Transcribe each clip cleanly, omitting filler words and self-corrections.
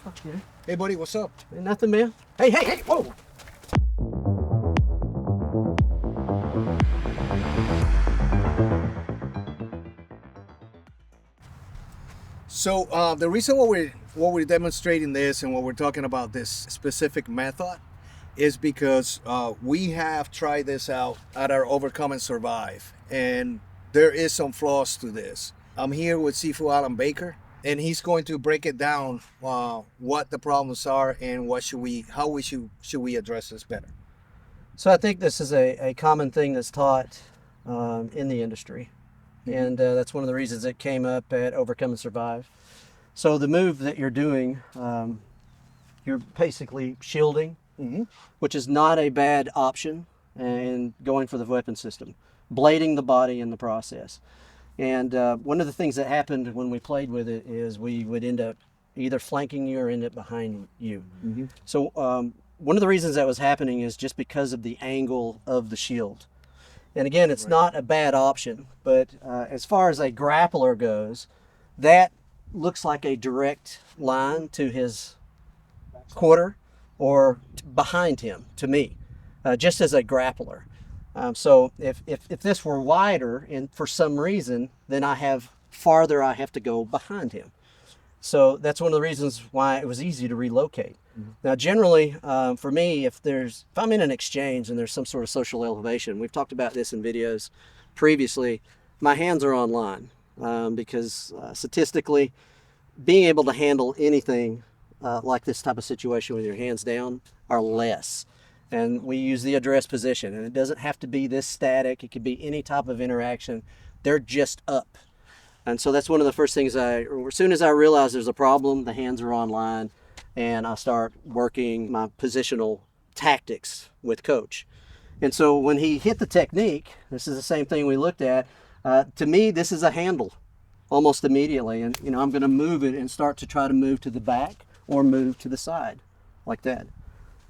Okay. Hey, buddy, what's up? Ain't nothing, man. Hey, hey, hey, whoa! So the reason why we're demonstrating this and what we're talking about this specific method is because we have tried this out at our Overcome and Survive, and there is some flaws to this. I'm here with Sifu Alan Baker, and he's going to break it down what the problems are and how we should address this better. So I think this is a common thing that's taught in the industry. And that's one of the reasons it came up at Overcome and Survive. So the move that you're doing, you're basically shielding, which is not a bad option, and going for the weapon system, blading the body in the process. And one of the things that happened when we played with it is we would end up either flanking you or end up behind you. So one of the reasons that was happening is just because of the angle of the shield. And again, it's not a bad option, but as far as a grappler goes, that looks like a direct line to his quarter or behind him, to me, just as a grappler. So if this were wider and for some reason, then I have to go behind him. So that's one of the reasons why it was easy to relocate. Now, generally, for me, if I'm in an exchange and there's some sort of social elevation, we've talked about this in videos previously, my hands are online because statistically, being able to handle anything like this type of situation with your hands down are less. And we use the address position, and it doesn't have to be this static. It could be any type of interaction. They're just up. And so that's one of the first things as soon as I realize there's a problem, the hands are online, and I start working my positional tactics with coach. And so when he hit the technique, this is the same thing we looked at. To me, this is a handle almost immediately. And, I'm going to move it and start to try to move to the back or move to the side like that.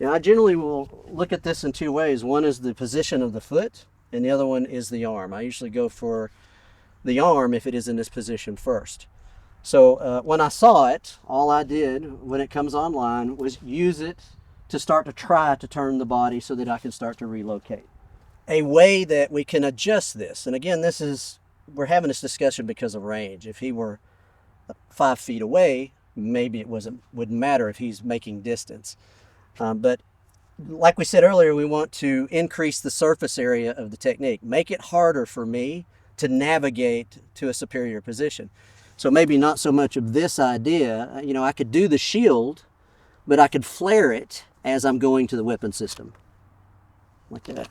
Now, I generally will look at this in two ways. One is the position of the foot, and the other one is the arm. I usually go for the arm if it is in this position first. So when I saw it, all I did when it comes online was use it to start to try to turn the body so that I can start to relocate. A way that we can adjust this, and again, we're having this discussion because of range. If he were 5 feet away, maybe it wouldn't matter if he's making distance. But like we said earlier, we want to increase the surface area of the technique, make it harder for me to navigate to a superior position. So maybe not so much of this idea, I could do the shield, but I could flare it as I'm going to the weapon system, like that.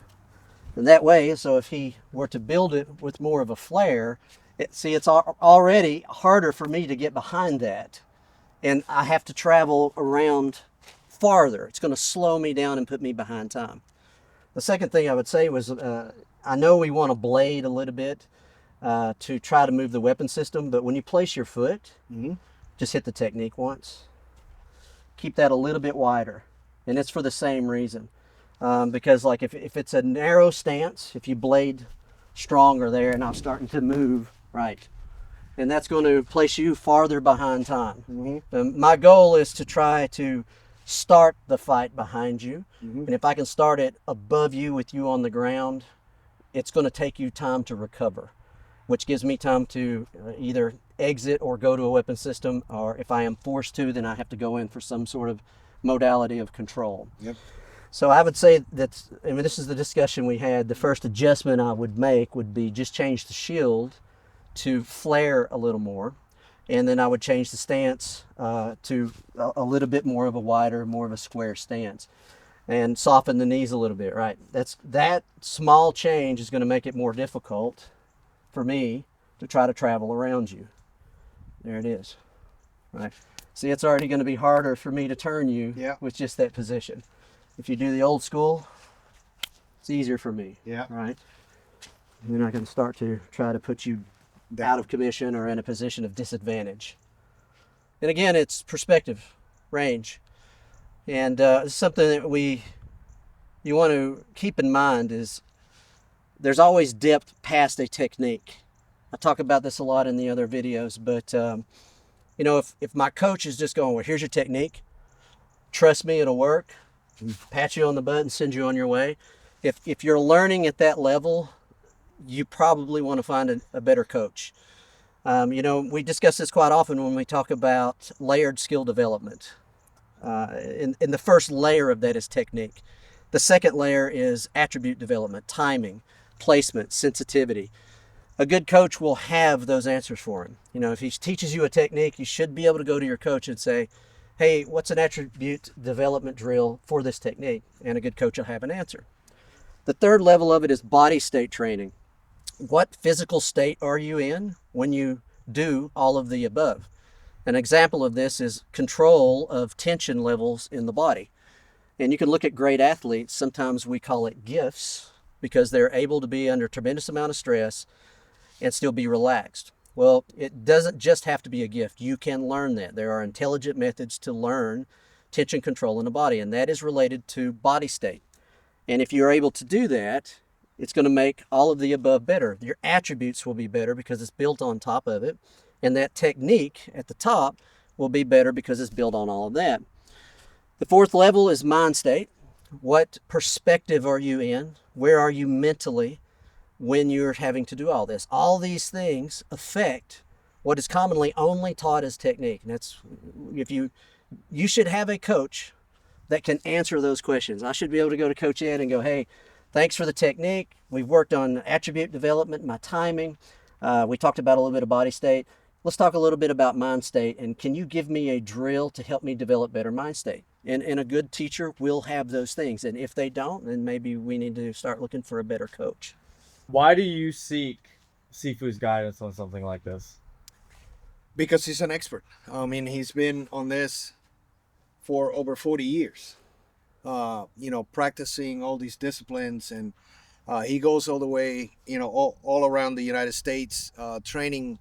And that way, so if he were to build it with more of a flare, it's already harder for me to get behind that. And I have to travel around farther. It's going to slow me down and put me behind time. The second thing I would say was, I know we want to blade a little bit to try to move the weapon system, but when you place your foot, just hit the technique once. Keep that a little bit wider, and it's for the same reason. Because like if it's a narrow stance, if you blade stronger there, and I'm starting to move, right, and that's going to place you farther behind time. My goal is to try to start the fight behind you, and if I can start it above you with you on the ground, it's going to take you time to recover, which gives me time to either exit or go to a weapon system, or if I am forced to, then I have to go in for some sort of modality of control. So I would say that, this is the discussion we had, the first adjustment I would make would be just change the shield to flare a little more, and then I would change the stance to a little bit more of a wider, more of a square stance, and soften the knees a little bit, right? That small change is going to make it more difficult for me to try to travel around you. There it is, right? See, it's already going to be harder for me to turn you with just that position. If you do the old school, it's easier for me, right? And then I can start to try to put you out of commission or in a position of disadvantage. And again, it's perspective, range. And something that you want to keep in mind is there's always depth past a technique. I talk about this a lot in the other videos, but You know, if my coach is just going, well, here's your technique, trust me, it'll work, pat you on the butt and send you on your way. If you're learning at that level, you probably want to find a better coach. You know, we discuss this quite often when we talk about layered skill development. In the first layer of that is technique. The second layer is attribute development, timing, placement, sensitivity. A good coach will have those answers for him. You know, if he teaches you a technique, you should be able to go to your coach and say, hey, what's an attribute development drill for this technique? And a good coach will have an answer. The third level of it is body state training. What physical state are you in when you do all of the above? An example of this is control of tension levels in the body. And you can look at great athletes. Sometimes we call it gifts because they're able to be under a tremendous amount of stress and still be relaxed. Well, it doesn't just have to be a gift. You can learn that. There are intelligent methods to learn tension control in the body, and that is related to body state. And if you're able to do that, it's going to make all of the above better. Your attributes will be better because it's built on top of it. And that technique at the top will be better because it's built on all of that. The fourth level is mind state. What perspective are you in? Where are you mentally when you're having to do all this? All these things affect what is commonly only taught as technique. And that's, if you should have a coach that can answer those questions. I should be able to go to Coach Ed and go, hey, thanks for the technique. We've worked on attribute development, my timing. We talked about a little bit of body state. Let's talk a little bit about mind state. And can you give me a drill to help me develop better mind state? And a good teacher will have those things. And if they don't, then maybe we need to start looking for a better coach. Why do you seek Sifu's guidance on something like this? Because he's an expert. I mean, he's been on this for over 40 years. You know, practicing all these disciplines, and he goes all the way, you know, all around the United States, training,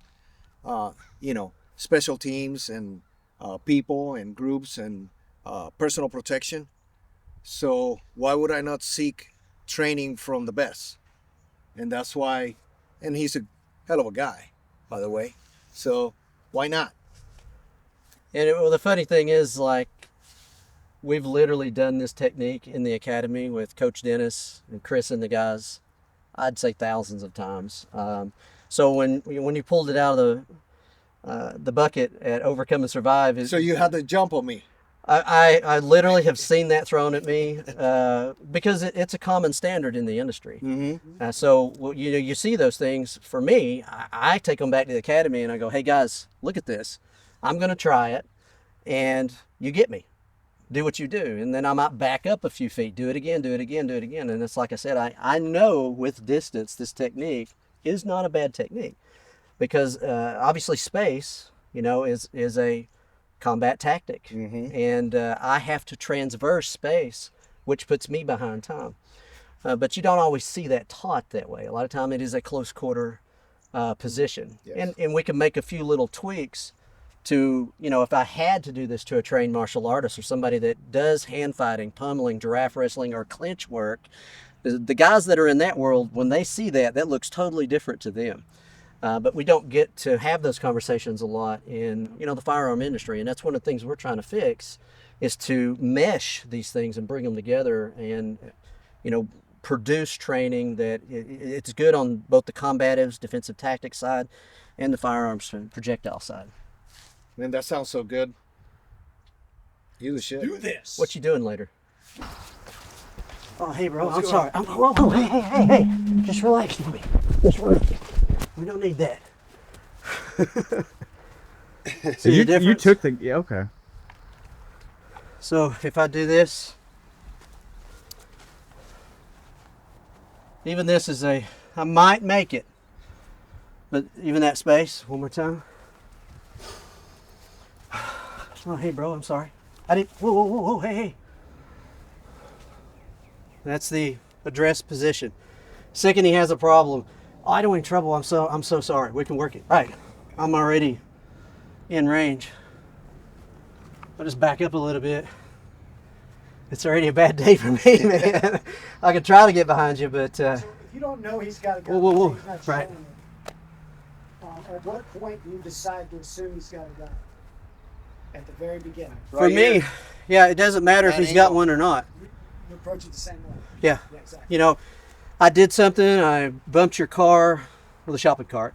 you know, special teams and people and groups and personal protection. So why would I not seek training from the best? And that's why, and he's a hell of a guy, by the way. So why not? And well, the funny thing is, like, we've literally done this technique in the academy with Coach Dennis and Chris and the guys, I'd say thousands of times. So when you pulled it out of the bucket at Overcome and Survive, So you had to jump on me. I literally have seen that thrown at me because it's a common standard in the industry. Mm-hmm. So you know, you see those things. For me, I take them back to the academy and I go, hey guys, look at this. I'm going to try it, and you get me. Do what you do, and then I might back up a few feet, do it again, do it again, do it again. And it's like I said, I know with distance this technique is not a bad technique because obviously space, you know, is a combat tactic. Mm-hmm. And I have to transverse space, which puts me behind time. But you don't always see that taught that way. A lot of time it is a close quarter position. Yes. And we can make a few little tweaks to, you know, if I had to do this to a trained martial artist or somebody that does hand fighting, pummeling, giraffe wrestling, or clinch work, the guys that are in that world, when they see that, that looks totally different to them. But we don't get to have those conversations a lot in, you know, the firearm industry. And that's one of the things we're trying to fix, is to mesh these things and bring them together and, you know, produce training that it's good on both the combatives, defensive tactics side, and the firearms and projectile side. Man, that sounds so good. You the shit. Do this. What you doing later? Oh, hey, bro. I'm sorry. Whoa, hey. Just relax with me. Just relax. We don't need that. So See the you difference? took the, yeah, okay. So if I do this, even this is I might make it, but even that space, one more time. Oh, hey, bro, I'm sorry. I didn't, whoa, hey. That's the address position. Second, he has a problem. Oh, I don't want any trouble. I'm so sorry. We can work it. Right. I'm already in range. I'll just back up a little bit. It's already a bad day for me, man. I could try to get behind you, but So if you don't know he's got a gun, Whoa. he's not Right. showing you. At what point do you decide to assume he's got a gun? at the very beginning. For me, yeah, it doesn't matter if That he's got angle. one or not. You approach it the same way. Yeah. Yeah, exactly. You know, I did something, I bumped your car with a shopping cart,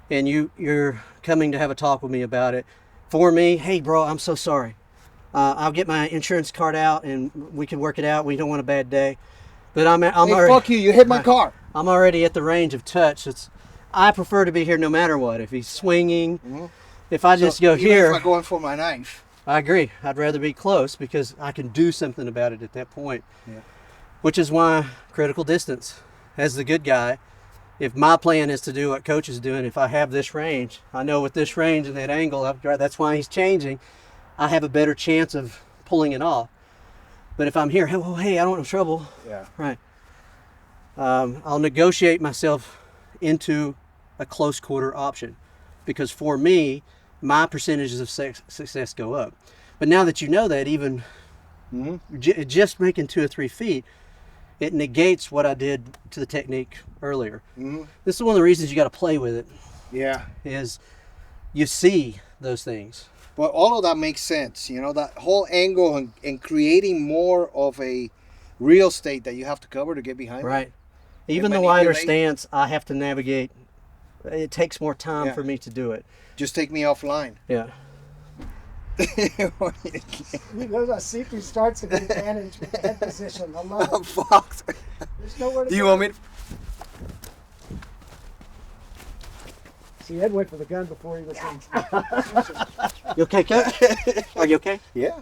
and you're coming to have a talk with me about it. For me, hey bro, I'm so sorry. I'll get my insurance card out and we can work it out. We don't want a bad day. But I'm Hey, already, fuck you! You hit my car. I'm already at the range of touch. I prefer to be here no matter what. If he's swinging, if I just go Even here, if I'm going for my knife. I agree. I'd rather be close because I can do something about it at that point. Yeah. Which is why critical distance. As the good guy, if my plan is to do what coach is doing, if I have this range, I know with this range and that angle, that's why he's changing, I have a better chance of pulling it off. But if I'm here, oh, hey, I don't want no trouble. Yeah. Right. I'll negotiate myself into a close quarter option because for me, my percentages of success go up. But now that you know that, even just making 2 or 3 feet, it negates what I did to the technique earlier. This is one of the reasons you got to play with it. Yeah. Is you see those things. But all of that makes sense. You know, that whole angle and creating more of a real estate that you have to cover to get behind. Right. Even the wider manipulate. stance, I have to navigate. It takes more time Yeah. for me to do it. Just take me offline. Yeah. You know, Sifu starts to the advantage with the head position. I love I'm it. fucked. There's nowhere to Do you go. want me to? See, Ed went for the gun before he was in. You okay, Coach? Are you okay? Yeah.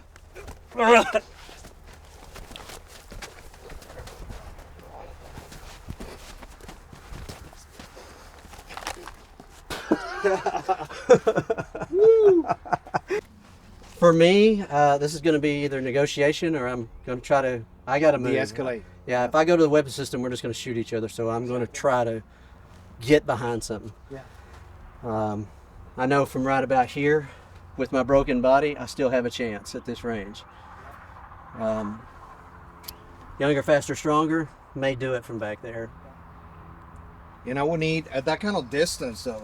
For me, this is going to be either negotiation or I'm going to try to. I got to move. De-escalate. Yeah, if I go to the weapon system, we're just going to shoot each other. So I'm going to try to get behind something. Yeah. I know from right about here, with my broken body, I still have a chance at this range. Younger, faster, stronger may do it from back there. And I would need at that kind of distance, though.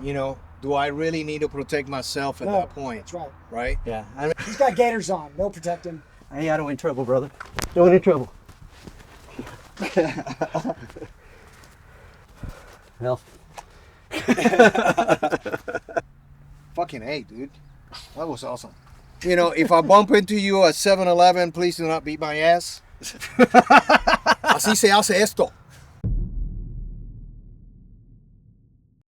You know, do I really need to protect myself at No, that point? That's right. Right? Yeah. He's got gaiters on. They'll protect him. Hey, I don't want any trouble, brother. Don't want any trouble. Well. Fucking A, dude. That was awesome. You know, if I bump into you at 7-Eleven, please do not beat my ass. Así se hace esto.